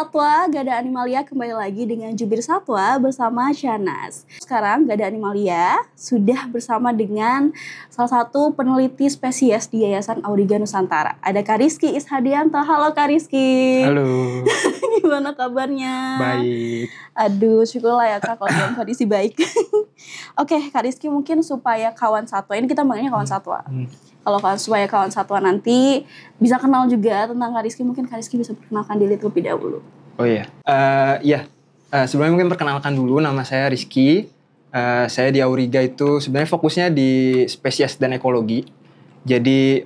Satwa, Gada Animalia kembali lagi dengan Jubir Satwa bersama Shanas. Sekarang Gada Animalia sudah bersama dengan salah satu peneliti spesies di Yayasan Auriga Nusantara. Ada Kak Rizky Ishadianto. Halo Kak Rizky. Halo. Gimana kabarnya? Baik. Aduh, syukurlah ya Kak kalau dalam kondisi baik. Oke, Kak Rizky, mungkin supaya kawan satwa, ini kita manggilnya kawan satwa. Kalau supaya kawan satwa nanti bisa kenal juga tentang Kak Rizky, mungkin Kak Rizky bisa perkenalkan diri terlebih dahulu. Oh iya. Sebelumnya mungkin perkenalkan dulu, nama saya Rizky. Saya di Auriga itu sebenarnya fokusnya di spesies dan ekologi. Jadi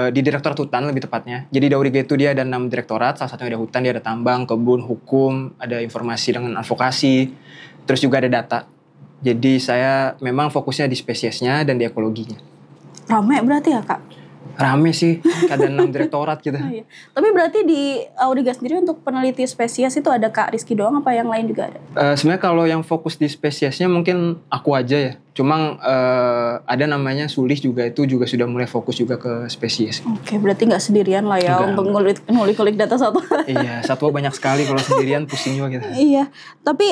di Direktorat Hutan lebih tepatnya. Jadi di Auriga itu dia ada 6 direktorat, salah satunya ada hutan, dia ada tambang, kebun, hukum, ada informasi dengan advokasi, terus juga ada data. Jadi saya memang fokusnya di spesiesnya dan di ekologinya. Rame berarti ya Kak? Rame sih, ada 6 direktorat gitu. Oh, iya. Tapi berarti di Auriga sendiri untuk peneliti spesies itu ada Kak Rizky doang apa yang lain juga ada? Sebenarnya kalau yang fokus di spesiesnya mungkin aku aja ya. Cuma ada namanya Sulih juga, itu juga sudah mulai fokus juga ke spesies. Oke, berarti nggak sendirian lah ya untuk ngulik-ngulik data satwa. Iya, satwa banyak sekali, kalau sendirian pusing juga gitu. Iya, tapi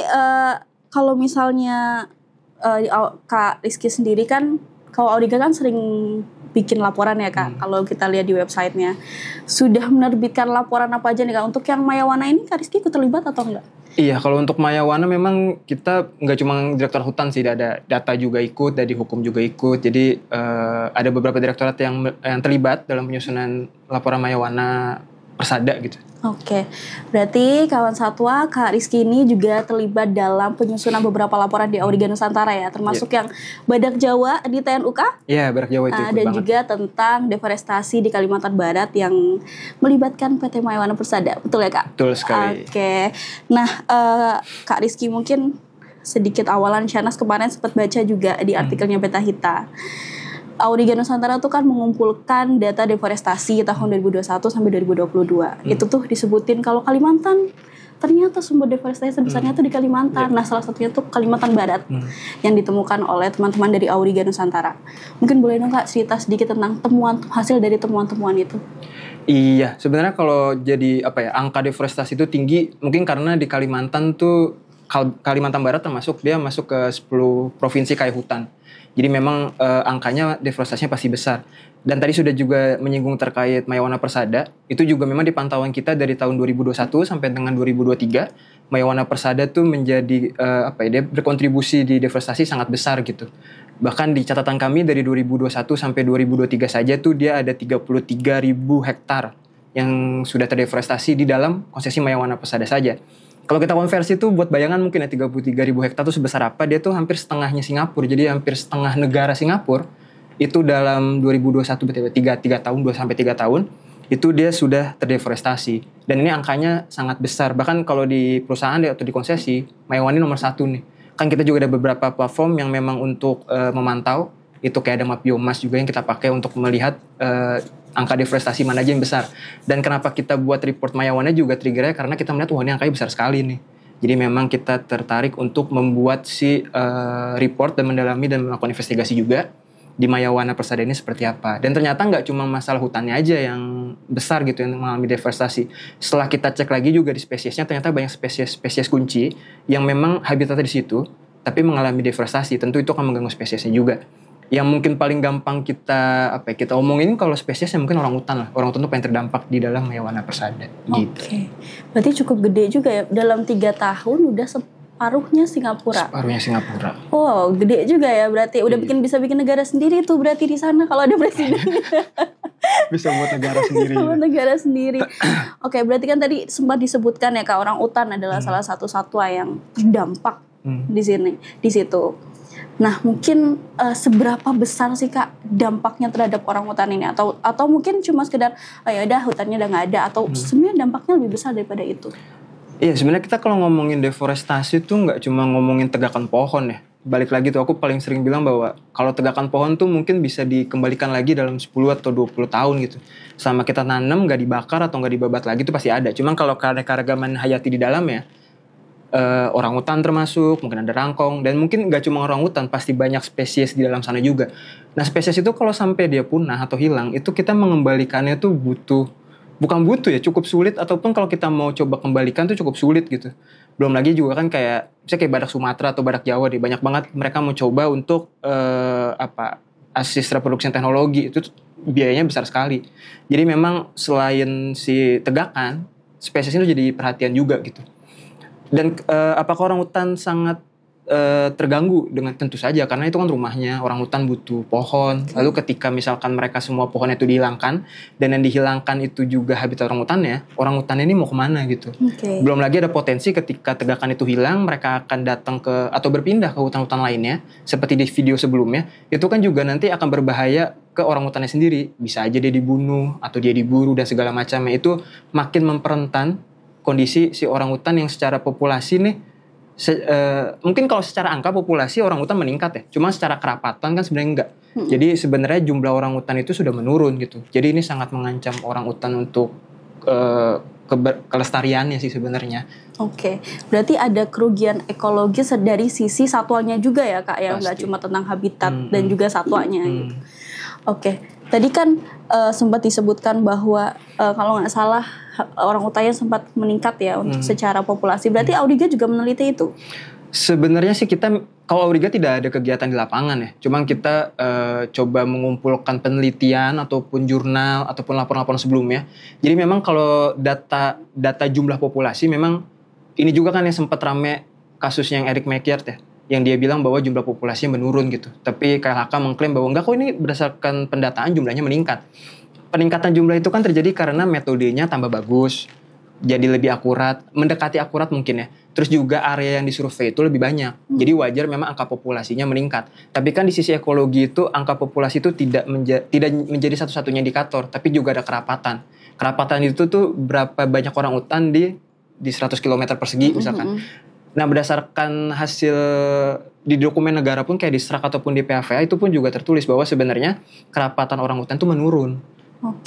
kalau misalnya Kak Rizky sendiri kan, kalau Auriga kan sering bikin laporan ya Kak, kalau kita lihat di websitenya. Sudah menerbitkan laporan apa aja nih Kak? Untuk yang Mayawana ini Kak Rizky ikut terlibat atau enggak? Iya, kalau untuk Mayawana memang kita nggak cuma direktur hutan sih, ada data juga ikut, dari hukum juga ikut. Jadi ada beberapa direktorat yang terlibat dalam penyusunan laporan Mayawana Persada gitu. Oke, berarti kawan satwa Kak Rizky ini juga terlibat dalam penyusunan beberapa laporan di Auriga Nusantara ya, termasuk yang Badak Jawa di TNUK. Iya, Badak Jawa itu ikut dan banget. juga tentang deforestasi di Kalimantan Barat yang melibatkan PT Mayawana Persada, betul ya Kak? Betul sekali. Oke, nah Kak Rizky mungkin sedikit awalan, Shanas kemarin sempat baca juga di artikelnya Peta Hita. Auriga Nusantara tuh kan mengumpulkan data deforestasi tahun 2021 sampai 2022. Itu tuh disebutin kalau Kalimantan ternyata sumber deforestasi sebesarnya tuh di Kalimantan. Nah, salah satunya tuh Kalimantan Barat yang ditemukan oleh teman-teman dari Auriga Nusantara. Mungkin boleh dong Kak cerita sedikit tentang hasil dari temuan-temuan itu. Iya, sebenarnya kalau jadi angka deforestasi itu tinggi mungkin karena di Kalimantan tuh, Kalimantan Barat termasuk, dia masuk ke 10 provinsi kaya hutan. Jadi memang angkanya deforestasinya pasti besar. Dan tadi sudah juga menyinggung terkait Mayawana Persada, itu juga memang di pantauan kita dari tahun 2021 sampai dengan 2023, Mayawana Persada tuh menjadi dia berkontribusi di deforestasi sangat besar gitu. Bahkan di catatan kami dari 2021 sampai 2023 saja tuh dia ada 33.000 hektar yang sudah terdeforestasi di dalam konsesi Mayawana Persada saja. Kalau kita konversi tuh buat bayangan mungkin ya 33.000 hektar tuh sebesar apa, dia tuh hampir setengahnya Singapura. Jadi hampir setengah negara Singapura itu dalam 2021 berarti 3 tahun, 2 sampai 3 tahun itu dia sudah terdeforestasi. Dan ini angkanya sangat besar. Bahkan kalau di perusahaan atau di konsesi, Mayawana ini nomor 1 nih. Kan kita juga ada beberapa platform yang memang untuk memantau, itu kayak ada Mapbiomas juga yang kita pakai untuk melihat angka deforestasi mana aja yang besar. Dan kenapa kita buat report Mayawana juga triggernya karena kita melihat wah ini angkanya besar sekali nih. Jadi memang kita tertarik untuk membuat si report dan mendalami dan melakukan investigasi juga di Mayawana Persada ini seperti apa. Dan ternyata nggak cuma masalah hutannya aja yang besar gitu yang mengalami deforestasi. Setelah kita cek lagi juga di spesiesnya, ternyata banyak spesies kunci yang memang habitatnya di situ tapi mengalami deforestasi. Tentu itu akan mengganggu spesiesnya juga. Yang mungkin paling gampang kita omongin kalau spesies yang mungkin orangutan lah. Orangutan itu paling terdampak di dalam Mayawana Persada. Gitu. Oke. Berarti cukup gede juga ya. Dalam 3 tahun udah separuhnya Singapura. Separuhnya Singapura. Oh, gede juga ya berarti. Udah bisa bikin negara sendiri tuh berarti di sana kalau ada presiden. Bisa buat negara sendiri. Buat negara sendiri. Oke, berarti kan tadi sempat disebutkan ya Kak, orangutan adalah salah satu satwa yang terdampak di situ. Nah, mungkin seberapa besar sih Kak dampaknya terhadap orangutan ini, atau mungkin cuma sekedar ya udah hutannya udah nggak ada, atau sebenarnya dampaknya lebih besar daripada itu? Iya, sebenarnya kita kalau ngomongin deforestasi tuh nggak cuma ngomongin tegakan pohon ya. Balik lagi tuh aku paling sering bilang bahwa kalau tegakan pohon tuh mungkin bisa dikembalikan lagi dalam 10 atau 20 tahun gitu. Selama kita tanam nggak dibakar atau nggak dibabat lagi tuh pasti ada. Cuman kalau keanekaragaman hayati di dalamnya, orangutan termasuk, mungkin ada rangkong, dan mungkin gak cuma orangutan, pasti banyak spesies di dalam sana juga. Nah, spesies itu kalau sampai dia punah atau hilang, itu kita mengembalikannya tuh butuh bukan butuh ya, cukup sulit, ataupun kalau kita mau coba kembalikan tuh cukup sulit gitu. Belum lagi juga kan kayak misalnya kayak badak Sumatera atau badak Jawa deh, banyak banget mereka mau coba untuk assist reproduction teknologi, itu biayanya besar sekali. Jadi memang selain si tegakan, spesies itu jadi perhatian juga gitu. Dan apakah orangutan sangat terganggu? Dengan tentu saja, karena itu kan rumahnya. Orangutan butuh pohon. Lalu ketika misalkan mereka semua pohonnya itu dihilangkan, dan yang dihilangkan itu juga habitat orangutannya ini mau kemana gitu. Belum lagi ada potensi ketika tegakan itu hilang, mereka akan datang ke atau berpindah ke hutan-hutan lainnya, seperti di video sebelumnya. Itu kan juga nanti akan berbahaya ke orangutannya sendiri. Bisa aja dia dibunuh atau dia diburu dan segala macamnya. Itu makin memperentan kondisi si orangutan yang secara populasi nih, mungkin kalau secara angka populasi orangutan meningkat ya, cuma secara kerapatan kan sebenarnya enggak. Jadi sebenarnya jumlah orangutan itu sudah menurun gitu. Jadi ini sangat mengancam orangutan untuk kelestariannya sih sebenarnya. Oke, berarti ada kerugian ekologis dari sisi satwanya juga ya Kak, ya, nggak cuma tentang habitat dan juga satwanya gitu. Oke, tadi kan sempat disebutkan bahwa kalau nggak salah orangutannya sempat meningkat ya untuk secara populasi. Berarti Auriga juga meneliti itu? Sebenarnya sih kita, kalau Auriga tidak ada kegiatan di lapangan ya. Cuma kita coba mengumpulkan penelitian ataupun jurnal ataupun laporan-laporan sebelumnya. Jadi memang kalau data jumlah populasi, memang ini juga kan yang sempat rame kasusnya yang Eric Mackert ya, yang dia bilang bahwa jumlah populasinya menurun gitu. Tapi KLHK mengklaim bahwa enggak kok, ini berdasarkan pendataan jumlahnya meningkat. Peningkatan jumlah itu kan terjadi karena metodenya tambah bagus, jadi lebih akurat, mendekati akurat mungkin ya. Terus juga area yang disurvei itu lebih banyak. Jadi wajar memang angka populasinya meningkat. Tapi kan di sisi ekologi itu angka populasi itu tidak menjadi satu-satunya indikator, tapi juga ada kerapatan. Kerapatan itu tuh berapa banyak orangutan di 100 km persegi misalkan. Nah, berdasarkan hasil di dokumen negara pun kayak di SRAK ataupun di PAVA itu pun juga tertulis bahwa sebenarnya kerapatan orangutan itu menurun.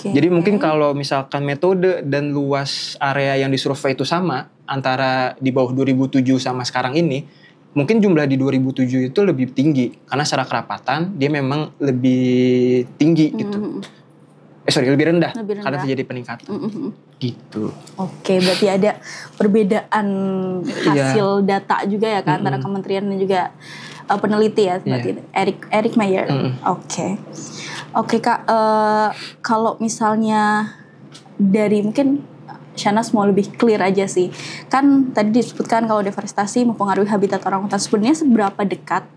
Jadi mungkin kalau misalkan metode dan luas area yang disurvei itu sama antara di bawah 2007 sama sekarang ini, mungkin jumlah di 2007 itu lebih tinggi karena secara kerapatan dia memang lebih tinggi gitu. Lebih rendah karena terjadi peningkatan. Gitu. Oke, berarti ada perbedaan hasil data juga ya kan antara kementerian dan juga peneliti ya, seperti Eric Mayer. Oke Kak, kalau misalnya dari mungkin Shahnaz mau lebih clear aja sih. Kan tadi disebutkan kalau deforestasi mempengaruhi habitat orangutan. Sebenarnya seberapa dekat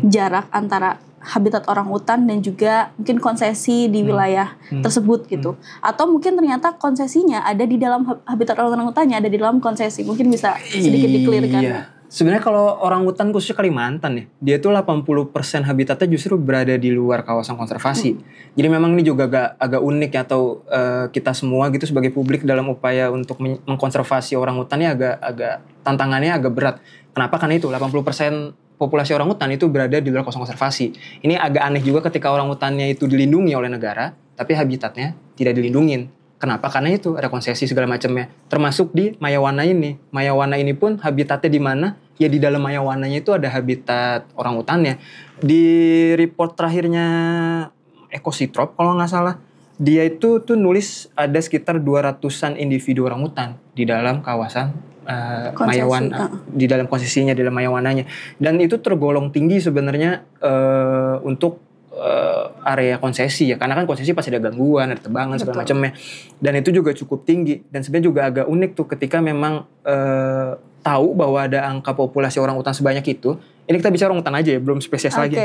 jarak antara habitat orangutan dan juga mungkin konsesi di wilayah tersebut gitu. Atau mungkin ternyata konsesinya ada di dalam habitat orangutannya, ada di dalam konsesi. Mungkin bisa sedikit di-clearkan. Iya. Sebenarnya kalau orangutan khususnya Kalimantan ya, dia tuh 80% habitatnya justru berada di luar kawasan konservasi. Jadi memang ini juga agak unik ya, atau kita semua gitu sebagai publik dalam upaya untuk mengkonservasi orangutan ini agak tantangannya agak berat. Kenapa? Karena itu 80% populasi orangutan itu berada di luar kawasan konservasi. Ini agak aneh juga ketika orangutannya itu dilindungi oleh negara, tapi habitatnya tidak dilindungin. Kenapa? Karena itu ada konsesi segala macamnya. Termasuk di Mayawana ini. Mayawana ini pun habitatnya di mana? Ya di dalam Mayawananya itu ada habitat orangutannya. Di report terakhirnya Ekositrop kalau nggak salah, dia itu tuh nulis ada sekitar 200-an individu orangutan di dalam kawasan Mayawana, di dalam konsesinya, di dalam Mayawananya. Dan itu tergolong tinggi sebenarnya untuk area konsesi ya, karena kan konsesi pasti ada gangguan, ada tebangan segala macamnya, dan itu juga cukup tinggi. Dan sebenarnya juga agak unik tuh ketika memang tahu bahwa ada angka populasi orangutan sebanyak itu. Ini kita bicara orangutan aja ya, belum spesies lagi.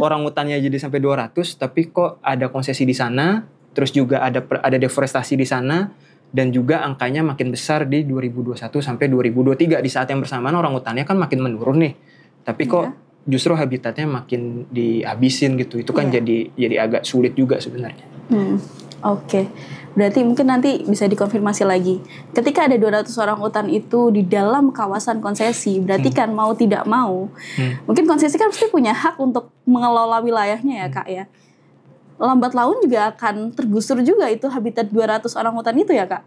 Orangutannya jadi sampai 200, tapi kok ada konsesi di sana, terus juga ada deforestasi di sana, dan juga angkanya makin besar di 2021 sampai 2023. Di saat yang bersamaan orangutannya kan makin menurun nih, tapi kok justru habitatnya makin dihabisin gitu. Itu kan jadi agak sulit juga sebenarnya. Oke. Berarti mungkin nanti bisa dikonfirmasi lagi. Ketika ada 200 orangutan itu di dalam kawasan konsesi, berarti kan mau tidak mau, mungkin konsesi kan pasti punya hak untuk mengelola wilayahnya ya Kak ya. Lambat laun juga akan tergusur juga itu habitat 200 orangutan itu ya Kak?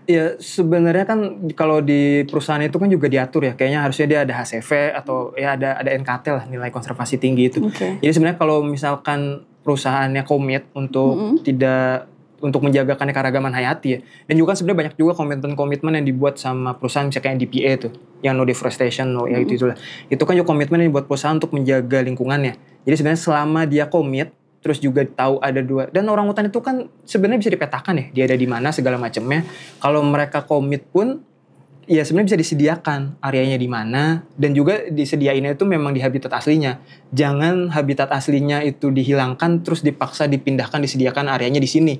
Ya sebenarnya kan kalau di perusahaan itu kan juga diatur ya, kayaknya harusnya dia ada HCV atau ya ada NKT lah, nilai konservasi tinggi itu. Jadi sebenarnya kalau misalkan perusahaannya komit untuk tidak untuk menjaga keanekaragaman hayati ya. Dan juga kan sebenarnya banyak juga komitmen-komitmen yang dibuat sama perusahaan misalnya kayak DPA tuh, yang no deforestation, no ya itulah. Itu kan juga komitmen yang dibuat perusahaan untuk menjaga lingkungannya. Jadi sebenarnya selama dia komit, terus juga tahu ada dua, dan orang hutan itu kan sebenarnya bisa dipetakan ya, dia ada di mana segala macamnya. Kalau mereka komit pun ya sebenarnya bisa disediakan areanya di mana, dan juga disediainnya itu memang di habitat aslinya. Jangan habitat aslinya itu dihilangkan terus dipaksa dipindahkan disediakan areanya di sini.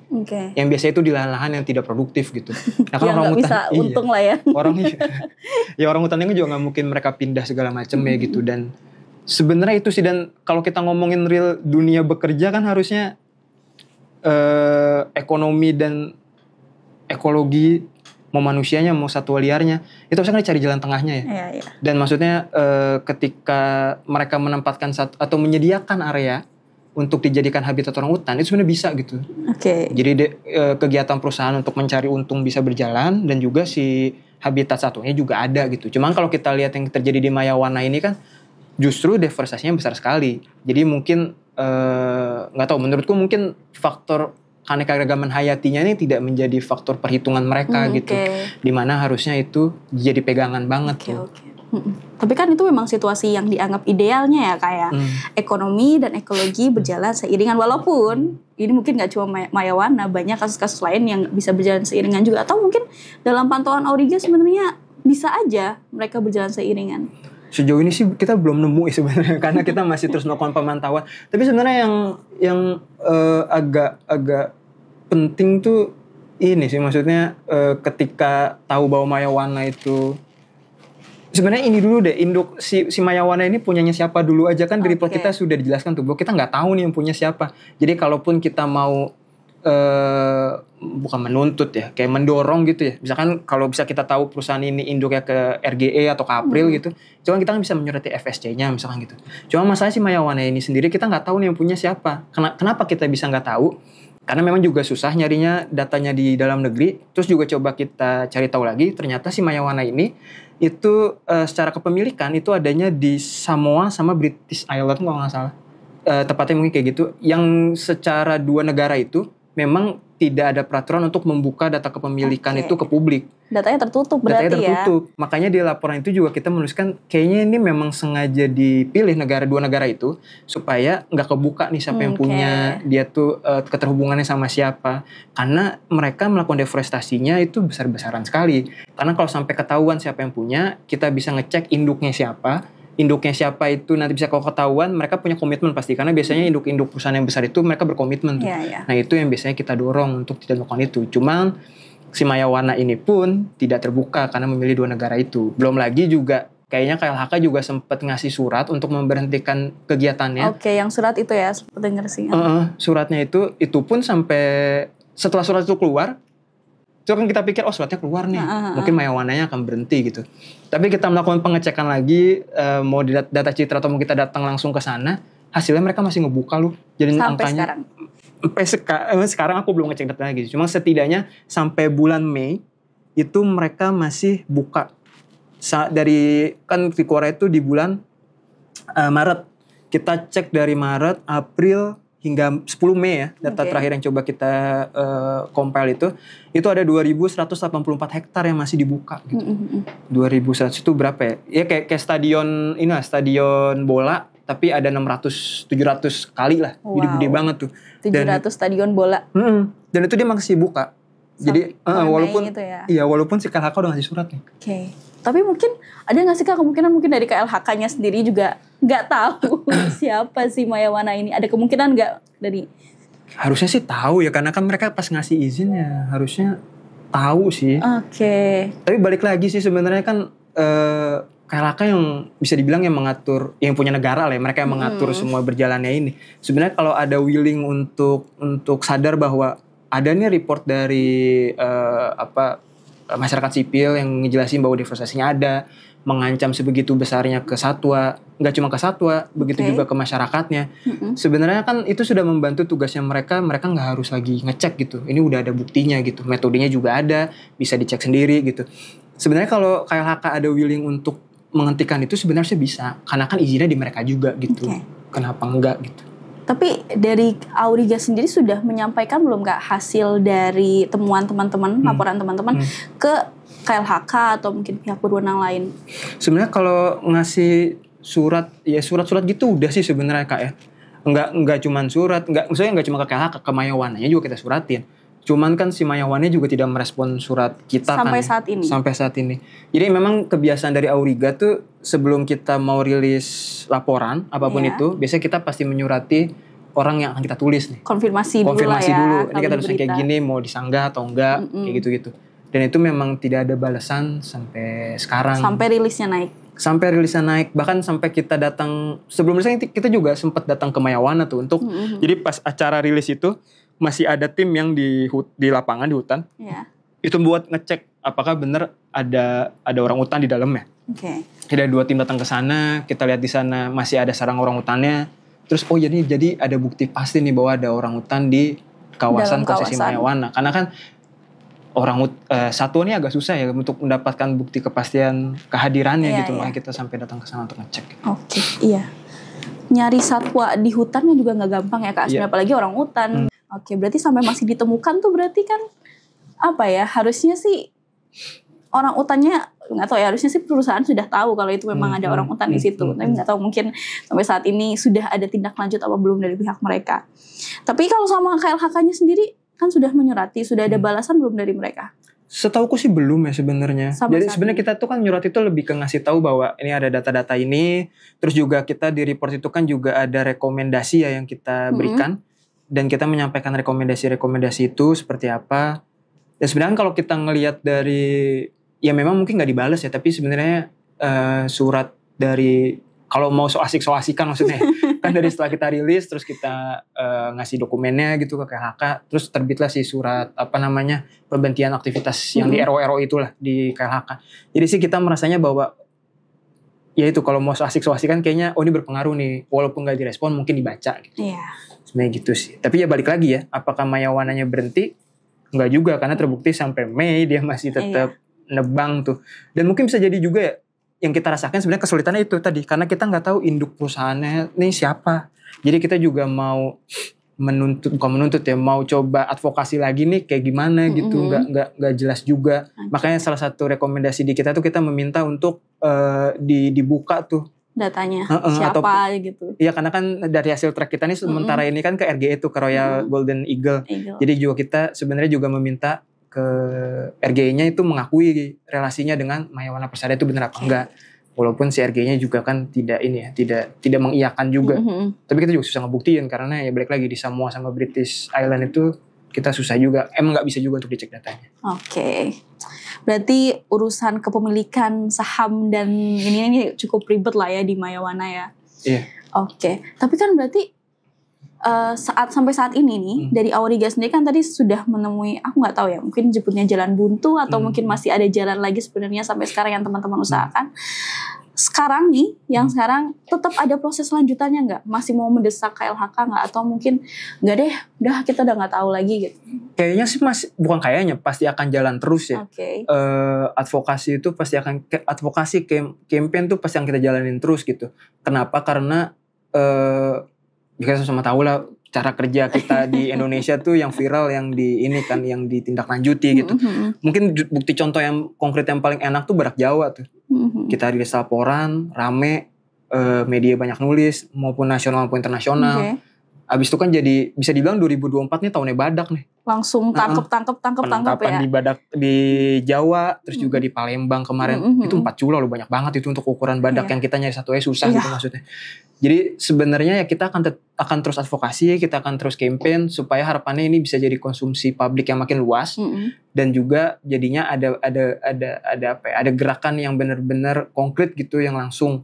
Yang biasanya itu di lahan-lahan yang tidak produktif gitu. Nah kan orang hutan bisa untung lah ya. Orang hutan ini juga nggak mungkin mereka pindah segala macam ya gitu. Dan sebenarnya itu sih, dan kalau kita ngomongin real dunia bekerja kan harusnya ekonomi dan ekologi, mau manusianya mau satwa liarnya, itu harusnya kan dicari jalan tengahnya ya. Iya. Dan maksudnya ketika mereka menempatkan atau menyediakan area untuk dijadikan habitat orang hutan, itu sebenarnya bisa gitu. Jadi kegiatan perusahaan untuk mencari untung bisa berjalan, dan juga si habitat satwanya juga ada gitu. Cuman kalau kita lihat yang terjadi di Mayawana ini kan justru deforestasinya besar sekali. Jadi mungkin nggak tahu, menurutku mungkin faktor keanekaragaman hayatinya ini tidak menjadi faktor perhitungan mereka gitu. Dimana harusnya itu jadi pegangan banget tuh. Tapi kan itu memang situasi yang dianggap idealnya ya, kayak ekonomi dan ekologi berjalan seiringan. Walaupun ini mungkin gak cuma Mayawana, banyak kasus-kasus lain yang bisa berjalan seiringan juga. Atau mungkin dalam pantauan Auriga sebenarnya bisa aja mereka berjalan seiringan. Sejauh ini sih kita belum nemu sebenarnya, karena kita masih terus melakukan pemantauan. Tapi sebenarnya yang agak penting tuh ini sih, maksudnya ketika tahu bahwa Mayawana itu sebenarnya ini dulu deh, induk si Mayawana ini punyanya siapa dulu aja kan. Di report kita sudah dijelaskan tuh bahwa kita nggak tahu nih yang punya siapa. Jadi kalaupun kita mau bukan menuntut ya, kayak mendorong gitu ya. Misalkan kalau bisa kita tahu perusahaan ini induknya ke RGE atau ke April gitu, cuma kita kan bisa menyurati FSC-nya misalkan gitu. Cuma masalahnya si Mayawana ini sendiri kita nggak tahu nih yang punya siapa. Kenapa kita bisa nggak tahu? Karena memang juga susah nyarinya datanya di dalam negeri. Terus juga coba kita cari tahu lagi, ternyata si Mayawana ini itu secara kepemilikan itu adanya di Samoa sama British Island kalau nggak salah. Tepatnya mungkin kayak gitu. Yang secara dua negara itu memang tidak ada peraturan untuk membuka data kepemilikan itu ke publik. Datanya tertutup berarti ya. Datanya tertutup. Makanya di laporan itu juga kita menuliskan kayaknya ini memang sengaja dipilih dua negara itu supaya nggak kebuka nih siapa yang punya, dia tuh keterhubungannya sama siapa. Karena mereka melakukan deforestasinya itu besar-besaran sekali. Karena kalau sampai ketahuan siapa yang punya, kita bisa ngecek induknya siapa. Induknya siapa itu nanti bisa kalau ketahuan, mereka punya komitmen pasti. Karena biasanya induk-induk perusahaan yang besar itu mereka berkomitmen tuh. Nah itu yang biasanya kita dorong untuk tidak melakukan itu. Cuman si Mayawana ini pun tidak terbuka karena memilih dua negara itu. Belum lagi juga kayaknya KLHK juga sempat ngasih surat untuk memberhentikan kegiatannya. Yang surat itu ya, sempat denger sih. Suratnya itu pun sampai setelah surat itu keluar, itu kan kita pikir suratnya keluar nih, mungkin Mayawananya akan berhenti gitu. Tapi kita melakukan pengecekan lagi, mau di data citra atau mau kita datang langsung ke sana, hasilnya mereka masih ngebuka loh. Jadi sampai angkanya sekarang aku belum ngecek data lagi. Cuma setidaknya sampai bulan Mei itu mereka masih buka. Dari kan di Korea itu di bulan Maret. Kita cek dari Maret, April hingga 10 Mei ya, data terakhir yang coba kita compile itu ada 2.184 hektar yang masih dibuka gitu. 2.100 itu berapa ya? Ya kayak stadion stadion bola, tapi ada 600-700 kali lah. Jadi gede banget tuh. 700 stadion bola. Dan itu dia masih buka. Jadi walaupun gitu ya? Iya, walaupun si KLHK udah ngasih surat nih. Tapi mungkin ada nggak sih Kak kemungkinan mungkin dari KLHK-nya sendiri juga nggak tahu siapa sih Mayawana ini? Ada kemungkinan nggak dari? Harusnya sih tahu ya, karena kan mereka pas ngasih izin ya harusnya tahu sih. Tapi balik lagi sih sebenarnya kan KLHK yang bisa dibilang yang mengatur, yang punya negara lah ya, mereka yang mengatur semua berjalannya ini. Sebenarnya kalau ada willing untuk sadar bahwa ada nih report dari masyarakat sipil yang ngejelasin bahwa deforestasinya ada, mengancam sebegitu besarnya ke satwa, nggak cuma ke satwa, begitu juga ke masyarakatnya. Sebenarnya kan itu sudah membantu tugasnya mereka nggak harus lagi ngecek gitu. Ini udah ada buktinya gitu, metodenya juga ada, bisa dicek sendiri gitu. Sebenarnya kalau KLHK ada willing untuk menghentikan itu sebenarnya bisa, karena kan izinnya di mereka juga gitu. Kenapa enggak gitu? Tapi dari Auriga sendiri sudah menyampaikan belum Kak hasil dari temuan teman-teman, laporan teman-teman ke KLHK atau mungkin pihak berwenang lain? Sebenarnya kalau ngasih surat gitu udah sih sebenarnya Kak ya. Enggak cuman surat, maksudnya enggak cuma ke KLHK, ke Mayawananya juga kita suratin. Cuman kan si Mayawannya juga tidak merespon surat kita sampai kan. Sampai saat ini. Jadi memang kebiasaan dari Auriga tuh sebelum kita mau rilis laporan apapun itu, biasanya kita pasti menyurati orang yang akan kita tulis nih. Konfirmasi dulu. Ini kita harusnya kayak gini, mau disanggah atau enggak, kayak gitu-gitu. Dan itu memang tidak ada balasan sampai sekarang. Sampai rilisnya naik. Bahkan sampai kita datang, sebelum rilisnya kita juga sempat datang ke Mayawana tuh untuk, jadi pas acara rilis itu masih ada tim yang di lapangan di hutan. Itu buat ngecek apakah benar ada orang hutan di dalamnya. Ada 2 tim datang ke sana, kita lihat di sana masih ada sarang orang hutannya. Terus jadi ada bukti pasti nih bahwa ada orang hutan di kawasan posisi Mayawana. Karena kan satwa ini agak susah ya untuk mendapatkan bukti kepastian kehadirannya gitu. Makanya kita sampai datang ke sana untuk ngecek. Iya. Nyari satwa di hutannya juga nggak gampang ya Kak, apalagi orang hutan. Berarti sampai masih ditemukan tuh berarti kan harusnya sih orang hutannya nggak tahu ya, harusnya sih perusahaan sudah tahu kalau itu memang ada orang hutan di situ. Tapi nggak tahu mungkin sampai saat ini sudah ada tindak lanjut apa belum dari pihak mereka. Tapi kalau sama KLHK-nya sendiri kan sudah menyurati, sudah ada balasan belum dari mereka? Setauku sih belum ya sebenarnya. Jadi sebenarnya kita tuh kan nyurat itu lebih ke ngasih tahu bahwa ini ada data-data ini, terus juga kita di report itu kan juga ada rekomendasi ya yang kita berikan. Dan kita menyampaikan rekomendasi itu seperti apa. Dan sebenarnya kalau kita ngelihat dari, ya memang mungkin nggak dibalas ya, tapi sebenarnya surat dari, kalau mau so asik-asikan maksudnya, kan dari setelah kita rilis, terus kita ngasih dokumennya gitu ke KLHK, terus terbitlah si surat pemberhentian aktivitas yang di RO itulah di KLHK. Jadi sih kita merasanya bahwa, ya itu kalau mau so asik-asikan kayaknya, ini berpengaruh nih, walaupun nggak direspon mungkin dibaca gitu. Sebenarnya gitu sih. Tapi ya balik lagi ya, apakah Mayawananya berhenti? Enggak juga, karena terbukti sampai Mei dia masih tetap nebang tuh. Dan mungkin bisa jadi juga ya, yang kita rasakan sebenarnya kesulitannya itu tadi, karena kita nggak tahu induk perusahaannya nih siapa. Jadi kita juga mau mau coba advokasi lagi nih kayak gimana gitu, nggak jelas juga. Makanya salah satu rekomendasi di kita tuh kita meminta untuk dibuka tuh datanya siapa gitu. Iya, karena kan dari hasil track kita nih sementara ini kan ke RGE tuh, ke Royal Golden Eagle. Jadi juga kita sebenarnya juga meminta ke RGE-nya itu mengakui relasinya dengan Mayawana Persada itu benar apa enggak. Walaupun si RGE-nya juga kan tidak mengiyakan juga. Tapi kita juga susah ngebuktiin karena ya balik lagi di Samoa sama British Island itu kita susah juga. Emang nggak bisa juga untuk dicek datanya. Berarti urusan kepemilikan saham dan ini cukup ribet lah ya di Mayawana ya. Tapi kan berarti sampai saat ini nih dari Auriga sendiri kan tadi sudah menemui, aku nggak tahu ya, mungkin jemputnya jalan buntu atau mungkin masih ada jalan lagi sebenarnya sampai sekarang yang teman-teman usahakan. Sekarang nih, yang sekarang tetap ada proses lanjutannya nggak? Masih mau mendesak KLHK nggak? Atau mungkin nggak deh, kita udah nggak tahu lagi gitu? Kayaknya sih bukan kayaknya, pasti akan jalan terus ya. Advokasi itu pasti akan, campaign tuh pasti akan kita jalanin terus gitu. Kenapa? Karena kita sama tahu lah cara kerja kita di Indonesia tuh yang viral, yang ditindaklanjuti gitu. Mungkin bukti contoh yang konkret yang paling enak tuh Barak Jawa tuh. Kita rilis laporan, rame, media banyak nulis, maupun nasional maupun internasional. Abis itu kan jadi bisa dibilang 2024 nih tahunnya badak nih. Langsung tangkep ya. Di badak di Jawa, terus juga di Palembang kemarin. Itu 4 cula loh, banyak banget itu untuk ukuran badak yang kita nyari satu susah gitu maksudnya. Jadi sebenarnya ya kita akan terus advokasi, kita akan terus campaign supaya harapannya ini bisa jadi konsumsi publik yang makin luas. Dan juga jadinya ada gerakan yang benar-benar konkret gitu yang langsung,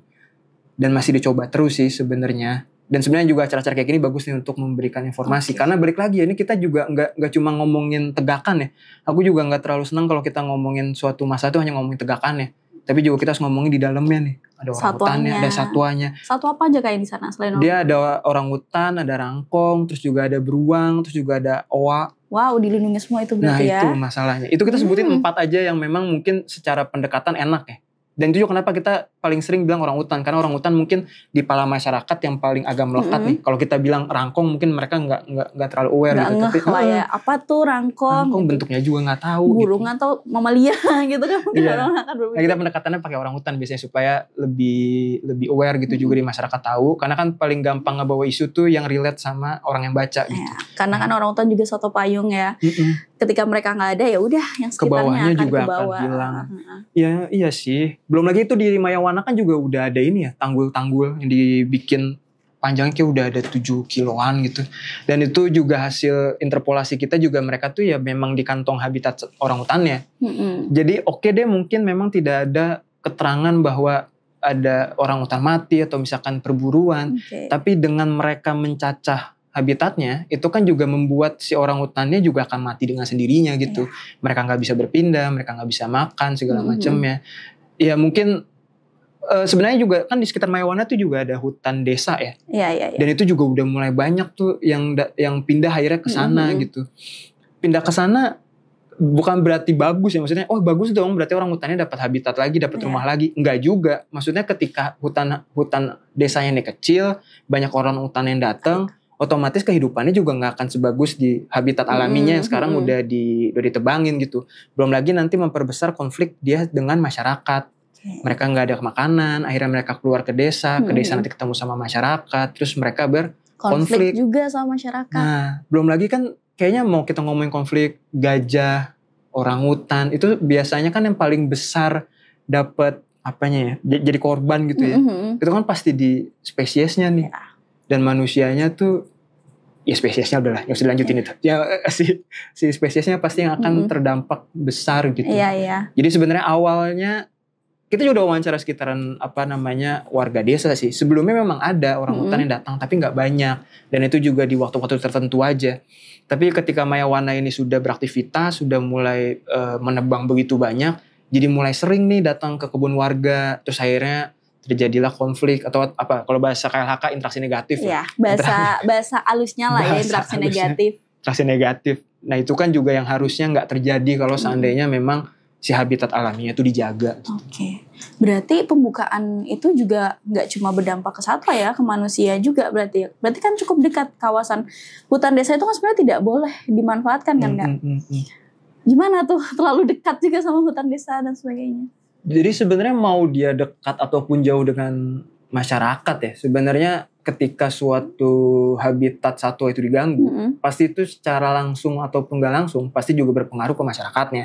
dan masih dicoba terus sih sebenarnya. Dan sebenarnya juga acara-acara kayak gini bagus nih untuk memberikan informasi. Karena balik lagi ya, ini kita juga nggak cuma ngomongin tegakan ya. Aku juga nggak terlalu senang kalau kita ngomongin suatu masa itu hanya ngomongin tegakan ya. Tapi juga kita harus ngomongin di dalamnya nih. Ada orang hutannya, ada satuannya. Satwa apa aja kayak di sana selain orang? Dia ada orang hutan, ada rangkong, terus juga ada beruang, terus juga ada owa. Wow, dilindungi semua itu berarti ya. Nah itu masalahnya. Itu kita sebutin 4 aja yang memang mungkin secara pendekatan enak ya. Dan itu juga kenapa kita paling sering bilang orang hutan, karena orang hutan mungkin di pala masyarakat yang paling agak melekat nih. Kalau kita bilang rangkong mungkin mereka nggak terlalu aware Nggak gitu. ngeh lah ya, apa tuh rangkong? Rangkong gitu. bentuknya juga nggak tahu. Burung gitu. atau mamalia gitu kan mungkin orang akan berpikir. Nah, kita pendekatannya pakai orang hutan biasanya supaya lebih aware gitu juga di masyarakat tahu. Karena kan paling gampang ngebawa isu tuh yang relate sama orang yang baca gitu. Ya, karena kan orang hutan juga soto payung ya. Ketika mereka nggak ada ya udah yang sekitarnya Kebawahnya akan juga kebawa. akan hilang. Ya iya sih. Belum lagi itu di Mayawana kan juga udah ada ini ya, tanggul-tanggul yang dibikin panjangnya kayak udah ada 7 kiloan gitu. Dan itu juga hasil interpolasi kita juga, mereka tuh ya memang di kantong habitat orang hutannya. Jadi oke deh, mungkin memang tidak ada keterangan bahwa ada orang hutan mati atau misalkan perburuan. Tapi dengan mereka mencacah habitatnya, itu kan juga membuat si orang hutannya juga akan mati dengan sendirinya gitu. Mereka nggak bisa berpindah, mereka nggak bisa makan segala macamnya. Ya mungkin sebenarnya juga kan di sekitar Mayawana tuh juga ada hutan desa ya. Iya. Dan itu juga udah mulai banyak tuh yang pindah akhirnya ke sana gitu. Pindah ke sana bukan berarti bagus ya, maksudnya oh bagus dong berarti orang hutannya dapat habitat lagi, dapat rumah lagi. Enggak juga. Maksudnya ketika hutan desanya ini kecil, banyak orang hutan yang datang, otomatis kehidupannya juga nggak akan sebagus di habitat alaminya yang sekarang udah ditebangin gitu. Belum lagi nanti memperbesar konflik dia dengan masyarakat. Mereka nggak ada makanan, akhirnya mereka keluar ke desa nanti ketemu sama masyarakat, terus mereka berkonflik juga sama masyarakat. Nah, belum lagi kan kayaknya mau kita ngomongin konflik gajah, orangutan, itu biasanya kan yang paling besar dapat apanya ya, jadi korban gitu ya. Itu kan pasti di spesiesnya nih. Dan manusianya tuh ya spesiesnya udahlah, yang usah dilanjutin itu. Ya si spesiesnya pasti yang akan terdampak besar gitu. Iya. Jadi sebenarnya awalnya kita juga udah wawancara sekitaran warga desa sih. Sebelumnya memang ada orang hutan yang datang tapi nggak banyak, dan itu juga di waktu-waktu tertentu aja. Tapi ketika Mayawana ini sudah beraktivitas, sudah mulai menebang begitu banyak, jadi mulai sering nih datang ke kebun warga, terus akhirnya terjadilah konflik atau apa, kalau bahasa KLHK interaksi negatif. Iya, bahasa alusnya lah ya, interaksi negatif. Interaksi negatif. Nah itu kan juga yang harusnya nggak terjadi kalau seandainya memang si habitat alaminya itu dijaga. Oke. Berarti pembukaan itu juga nggak cuma berdampak ke satwa ya, ke manusia juga berarti. Berarti kan cukup dekat kawasan hutan desa itu kan sebenarnya tidak boleh dimanfaatkan kan Kak? Gimana tuh, terlalu dekat juga sama hutan desa dan sebagainya? Jadi sebenarnya mau dia dekat ataupun jauh dengan masyarakat ya, sebenarnya ketika suatu habitat satwa itu diganggu, pasti itu secara langsung ataupun nggak langsung pasti juga berpengaruh ke masyarakatnya.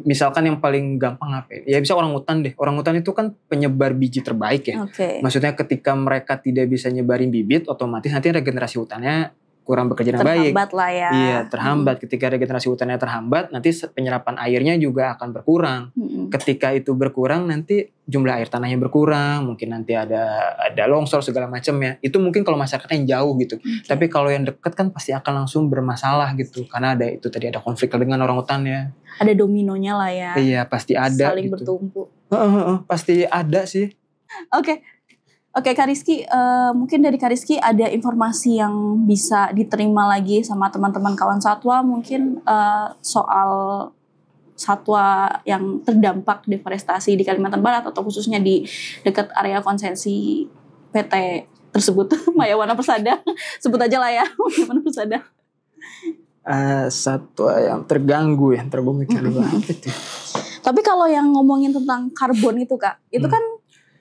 Misalkan yang paling gampang apa ya, bisa orang hutan deh. Orang hutan itu kan penyebar biji terbaik ya. Maksudnya ketika mereka tidak bisa nyebarin bibit, otomatis nanti regenerasi hutannya kurang bekerja dengan baik. Terhambat lah ya. Iya, terhambat. Ketika regenerasi hutannya terhambat, nanti penyerapan airnya juga akan berkurang. Ketika itu berkurang, nanti jumlah air tanahnya berkurang, mungkin nanti ada longsor segala macamnya. Itu mungkin kalau masyarakatnya yang jauh gitu. Tapi kalau yang dekat kan pasti akan langsung bermasalah gitu. Karena ada konflik dengan orang hutannya. Ada dominonya lah ya. Iya, pasti ada. Saling gitu. bertumpuk. Pasti ada sih. Oke Kak Rizky, mungkin dari Kak Rizky ada informasi yang bisa diterima lagi sama teman-teman kawan satwa, mungkin soal satwa yang terdampak deforestasi di Kalimantan Barat atau khususnya di dekat area konsensi PT tersebut, Mayawana Persada, sebut aja lah ya, Mayawana Persada. Satwa yang terganggu itu. Tapi kalau yang ngomongin tentang karbon itu Kak, itu kan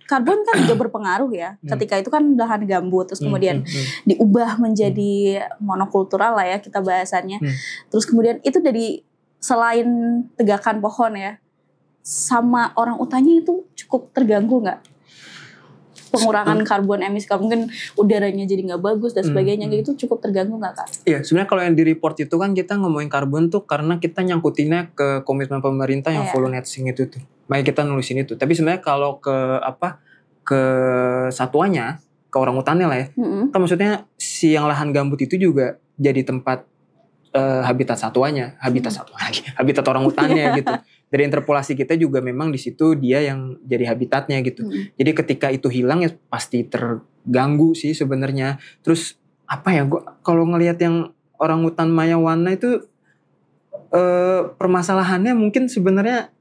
karbon kan juga berpengaruh ya. Ketika itu kan lahan gambut, terus kemudian diubah menjadi monokultural lah ya kita bahasannya. Terus kemudian itu dari selain tegakan pohon ya, sama orang utannya itu cukup terganggu nggak? Pengurangan karbon emisi, mungkin udaranya jadi nggak bagus dan sebagainya, itu cukup terganggu nggak Kak? Iya, sebenarnya kalau yang di report itu kan kita ngomongin karbon tuh karena kita nyangkutinnya ke komitmen pemerintah yang follow net sink itu tuh. Makanya kita nulisin itu. Tapi sebenarnya kalau ke satuannya, ke orang hutannya lah ya, kan maksudnya si yang lahan gambut itu juga jadi tempat habitat satuannya, habitat orang hutannya gitu. Dari interpolasi kita juga memang di situ dia yang jadi habitatnya gitu. Jadi ketika itu hilang ya pasti terganggu sih sebenarnya. Terus apa ya, gua kalau ngelihat yang orang hutan Mayawana itu permasalahannya mungkin sebenarnya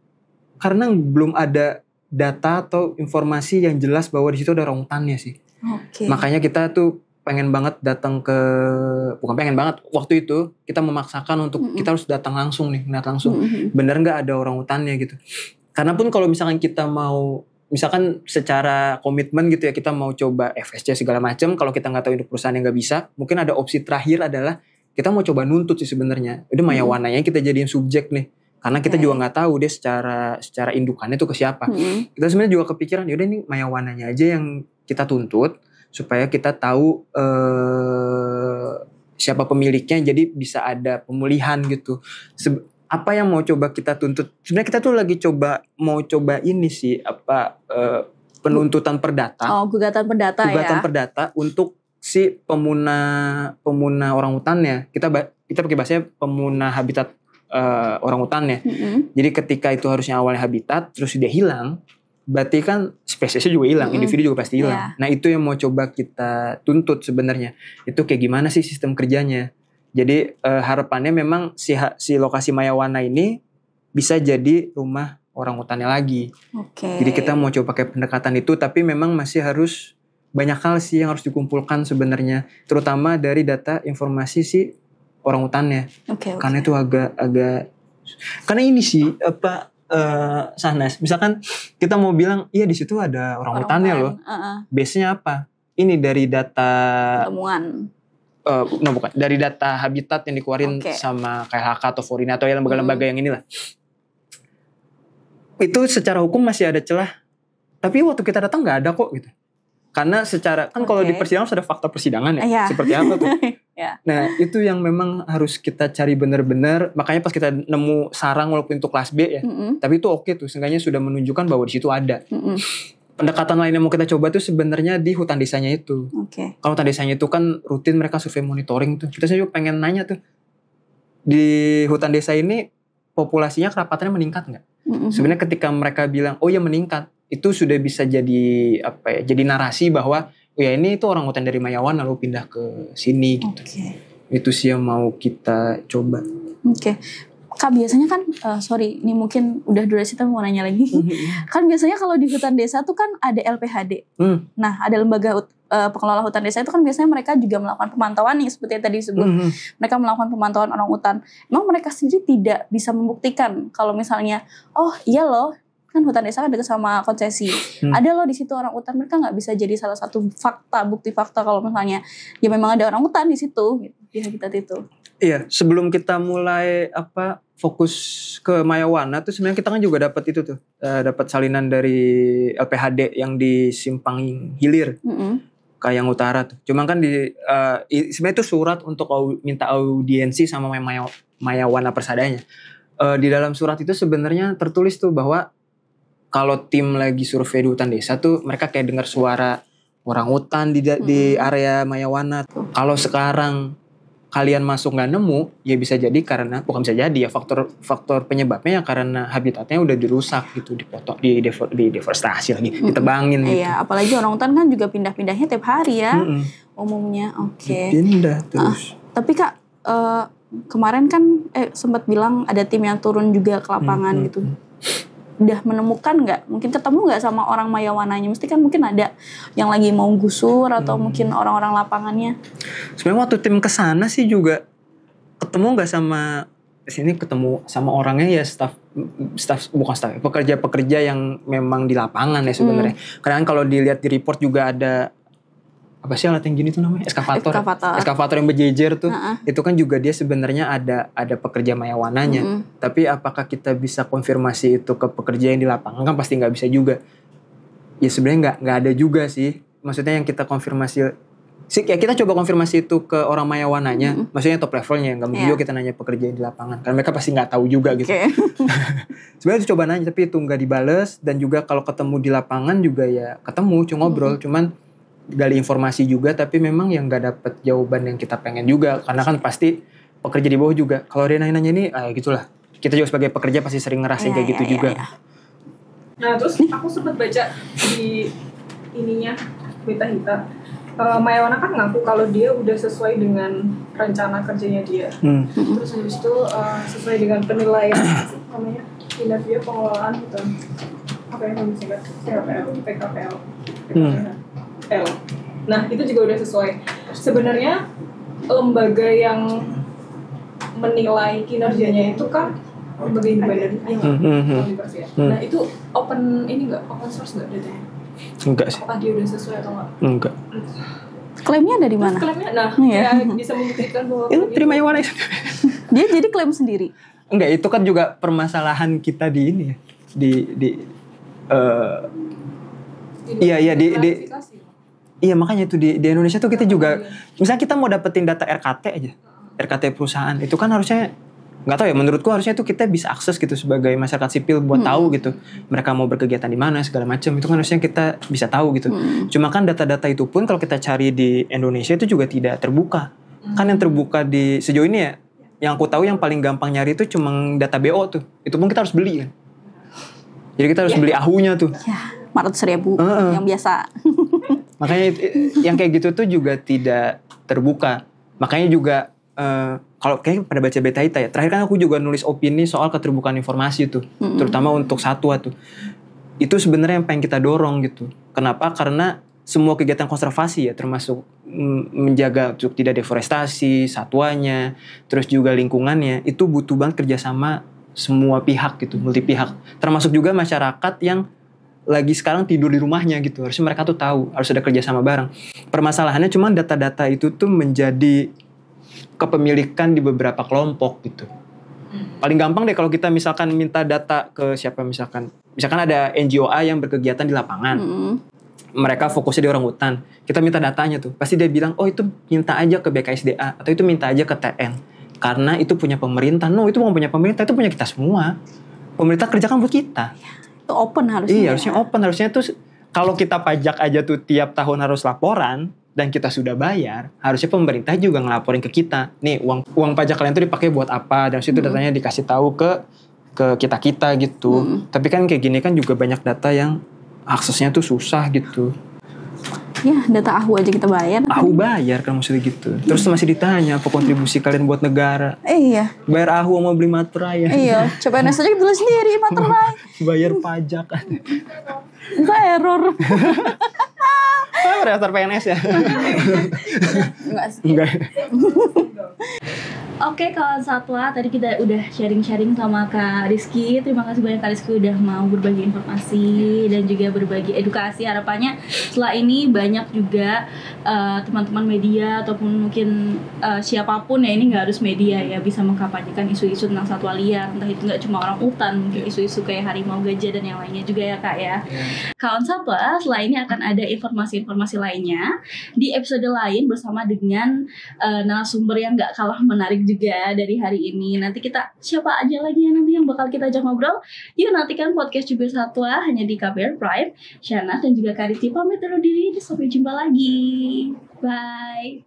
karena belum ada data atau informasi yang jelas bahwa di situ ada orangutannya sih. Makanya kita tuh pengen banget datang ke, bukan pengen banget, waktu itu kita memaksakan untuk kita harus datang langsung nih, ngeliat langsung bener nggak ada orangutannya gitu. Karena pun kalau misalkan kita mau, misalkan secara komitmen gitu ya, kita mau coba FSC segala macam, kalau kita nggak tahu itu perusahaan yang nggak bisa, mungkin ada opsi terakhir adalah kita mau coba nuntut sih sebenarnya. Udah Maya Wananya kita jadiin subjek nih. Karena kita juga nggak tahu dia secara indukannya tuh ke siapa. Kita sebenarnya juga kepikiran, yaudah ini Maya Wananya aja yang kita tuntut supaya kita tahu siapa pemiliknya, jadi bisa ada pemulihan gitu. Apa yang mau coba kita tuntut? Sebenarnya kita tuh lagi mau coba ini sih penuntutan perdata. Gugatan perdata ya. Gugatan perdata untuk si pemuna orangutannya. Kita pakai bahasanya pemuna habitat orangutannya. Jadi ketika itu harusnya awalnya habitat, terus dia hilang, berarti kan spesiesnya juga hilang, individu juga pasti hilang. Nah itu yang mau coba kita tuntut sebenarnya. Itu kayak gimana sih sistem kerjanya? Jadi harapannya memang si lokasi Maya Wana ini bisa jadi rumah orangutannya lagi. Jadi kita mau coba pakai pendekatan itu, tapi memang masih harus banyak hal sih yang harus dikumpulkan sebenarnya, terutama dari data informasi si orangutannya. Karena itu agak karena ini sih Sahnas, misalkan kita mau bilang iya di situ ada orangutannya loh. Base-nya apa? Ini dari data temuan. Bukan, dari data habitat yang dikeluarin sama KLHK atau Forina atau lembaga-lembaga yang inilah. Itu secara hukum masih ada celah. Tapi waktu kita datang nggak ada kok gitu. Karena secara kan kalau di persidangan harus ada fakta persidangan ya, seperti apa tuh. Nah itu yang memang harus kita cari benar-benar. Makanya pas kita nemu sarang walaupun itu kelas B ya, tapi itu oke tuh, seenggaknya sudah menunjukkan bahwa di situ ada. Pendekatan lain yang mau kita coba tuh sebenarnya di hutan desanya itu. Kalau hutan desanya itu kan rutin mereka survei monitoring tuh. Kita juga pengen nanya tuh, di hutan desa ini populasinya kerapatannya meningkat nggak? Sebenarnya ketika mereka bilang oh ya meningkat, itu sudah bisa jadi jadi narasi bahwa ya ini itu orangutan dari Maya Wana lalu pindah ke sini gitu. Itu sih yang mau kita coba. Kak biasanya kan, sorry ini mungkin udah durasi tapi mau nanya lagi. Kan biasanya kalau di hutan desa tuh kan ada LPHD. Nah ada lembaga pengelola hutan desa itu kan biasanya mereka juga melakukan pemantauan nih seperti yang tadi disebut. Mereka melakukan pemantauan orangutan. Emang mereka sendiri tidak bisa membuktikan kalau misalnya oh iya loh kan hutan desa kan dekat sama konsesi. Ada loh di situ orangutan, mereka nggak bisa jadi salah satu bukti fakta kalau misalnya ya memang ada orangutan di situ gitu, di habitat itu. Iya, sebelum kita mulai fokus ke Maya Wana tuh sebenarnya kita kan juga dapat itu tuh, dapat salinan dari LPHD yang di Simpang Hilir. Kayang Utara tuh. Cuma kan sebenarnya itu surat untuk minta audiensi sama Maya Wana Persadanya. Di dalam surat itu sebenarnya tertulis tuh bahwa kalau tim lagi survei di hutan desa tuh mereka kayak dengar suara orangutan di area Maya Wana. Kalau sekarang kalian masuk nggak nemu, ya bisa jadi karena bukan bisa jadi ya faktor penyebabnya ya karena habitatnya udah dirusak gitu, dipotong, di deforestasi lagi, ditebangin gitu. Iya, apalagi orangutan kan juga pindah-pindahnya tiap hari ya, umumnya. Pindah terus. Tapi Kak, kemarin kan sempat bilang ada tim yang turun juga ke lapangan gitu. Udah menemukan nggak? Mungkin ketemu nggak sama orang Maya Wananya? Mesti kan mungkin ada yang lagi mau gusur atau mungkin orang-orang lapangannya. Sebenarnya waktu tim kesana sih juga ketemu nggak sama sini, ketemu sama orangnya ya pekerja-pekerja yang memang di lapangan ya sebenarnya. Karena kalau dilihat di report juga ada apa sih alat yang gini tuh namanya eskavator yang berjejer tuh. Itu kan juga dia sebenarnya ada pekerja Maya Wananya. Tapi apakah kita bisa konfirmasi itu ke pekerja yang di lapangan? Kan pasti nggak bisa juga. Ya sebenarnya nggak ada juga sih. Maksudnya yang kita konfirmasi ya kita coba konfirmasi itu ke orang Maya Wananya. Maksudnya top levelnya, nggak mungkin juga kita nanya pekerja yang di lapangan. Karena mereka pasti nggak tahu juga gitu. Sebenarnya coba nanya tapi itu nggak dibales. Dan juga kalau ketemu di lapangan juga ya ketemu, cuma ngobrol, cuman gali informasi juga, tapi memang yang nggak dapet jawaban yang kita pengen juga, karena kan pasti pekerja di bawah juga kalau dia nanya ini gitulah, kita juga sebagai pekerja pasti sering ngerasain kayak gitu juga. Nah terus aku sempat baca di ininya Beta Hita, Maya Wana kan ngaku kalau dia udah sesuai dengan rencana kerjanya dia. Terus habis itu sesuai dengan penilaian namanya kinerja pengelolaan hutan. Apa yang disingkat CHPL, PKPL. L. Nah, itu juga udah sesuai. Sebenarnya lembaga yang menilai kinerjanya itu kan lembaga independen ya. Nah, itu open source nggak datanya? Enggak sih. Apakah dia udah sesuai atau nggak? Enggak. Klaimnya dari mana? Klaimnya, Iya. ya bisa membuktikan bahwa Itu terima yang mana? Dia jadi klaim sendiri. Enggak, itu kan juga permasalahan kita di ini ya. Iya, makanya itu di Indonesia tuh kita juga misalnya kita mau dapetin data RKT aja. RKT perusahaan itu kan harusnya nggak tahu ya, menurutku harusnya itu kita bisa akses gitu sebagai masyarakat sipil buat tahu gitu mereka mau berkegiatan di mana segala macam, itu kan harusnya kita bisa tahu gitu. Cuma kan data-data itu pun kalau kita cari di Indonesia itu juga tidak terbuka. Kan yang terbuka di sejauh ini ya, yang aku tahu yang paling gampang nyari itu cuma data BO tuh. Itu pun kita harus beli kan. Jadi kita harus beli ahunya tuh. Ya, 400.000 yang biasa. Makanya yang kayak gitu tuh juga tidak terbuka. Makanya juga kalau kayak pada baca Beta Hita ya, terakhir kan aku juga nulis opini soal keterbukaan informasi tuh, terutama untuk satwa tuh. Itu sebenarnya yang pengen kita dorong gitu. Kenapa? Karena semua kegiatan konservasi ya, termasuk menjaga untuk tidak deforestasi satwanya, terus juga lingkungannya, itu butuh banget kerjasama semua pihak gitu, multi pihak. Termasuk juga masyarakat yang lagi sekarang tidur di rumahnya gitu. Harusnya mereka tuh tahu, harus ada kerjasama bareng. Permasalahannya cuma data-data itu tuh menjadi kepemilikan di beberapa kelompok gitu. Paling gampang deh kalau kita misalkan minta data ke siapa, misalkan ada NGOA yang berkegiatan di lapangan. Mereka fokusnya di orang hutan. Kita minta datanya tuh. Pasti dia bilang, "Oh, itu minta aja ke BKSDA atau itu minta aja ke TN." Karena itu punya pemerintah. No, itu bukan punya pemerintah, itu punya kita semua. Pemerintah kerjakan buat kita. Itu open harusnya. Iya, harusnya open. Harusnya tuh kalau kita pajak aja tuh tiap tahun harus laporan dan kita sudah bayar, harusnya pemerintah juga ngelaporin ke kita. Nih, uang pajak kalian tuh dipakai buat apa? Dan situ datanya dikasih tahu ke kita gitu. Tapi kan kayak gini kan juga banyak data yang aksesnya tuh susah gitu. Ya, data AHU aja kita bayar. AHU bayar kan maksudnya gitu. Terus masih ditanya apa kontribusi kalian buat negara. Iya. Bayar AHU sama beli materai ya. Iya, CPNS aja dibeli sendiri materai. Bayar pajak kan. Enggak error. Daftar PNS ya? Enggak sih. Enggak. Oke, kawan satwa, tadi kita udah sharing-sharing sama Kak Rizky. Terima kasih banyak Kak Rizky udah mau berbagi informasi dan juga berbagi edukasi. Harapannya setelah ini banyak juga teman-teman media ataupun mungkin siapapun ya, ini nggak harus media ya, bisa mengkampanyekan isu-isu tentang satwa liar. Entah itu nggak cuma orang hutan, mungkin isu-isu kayak harimau, gajah dan yang lainnya juga ya Kak ya. Kawan satwa, setelah ini akan ada informasi-informasi lainnya di episode lain bersama dengan narasumber yang nggak kalah menarik juga dari hari ini. Nanti kita siapa aja lagi nanti yang bakal kita ajak ngobrol. Yuk nantikan podcast Jubir Satwa hanya di KBR Prime. Syana dan juga Kak Rizky pamit undur diri. Sampai jumpa lagi. Bye.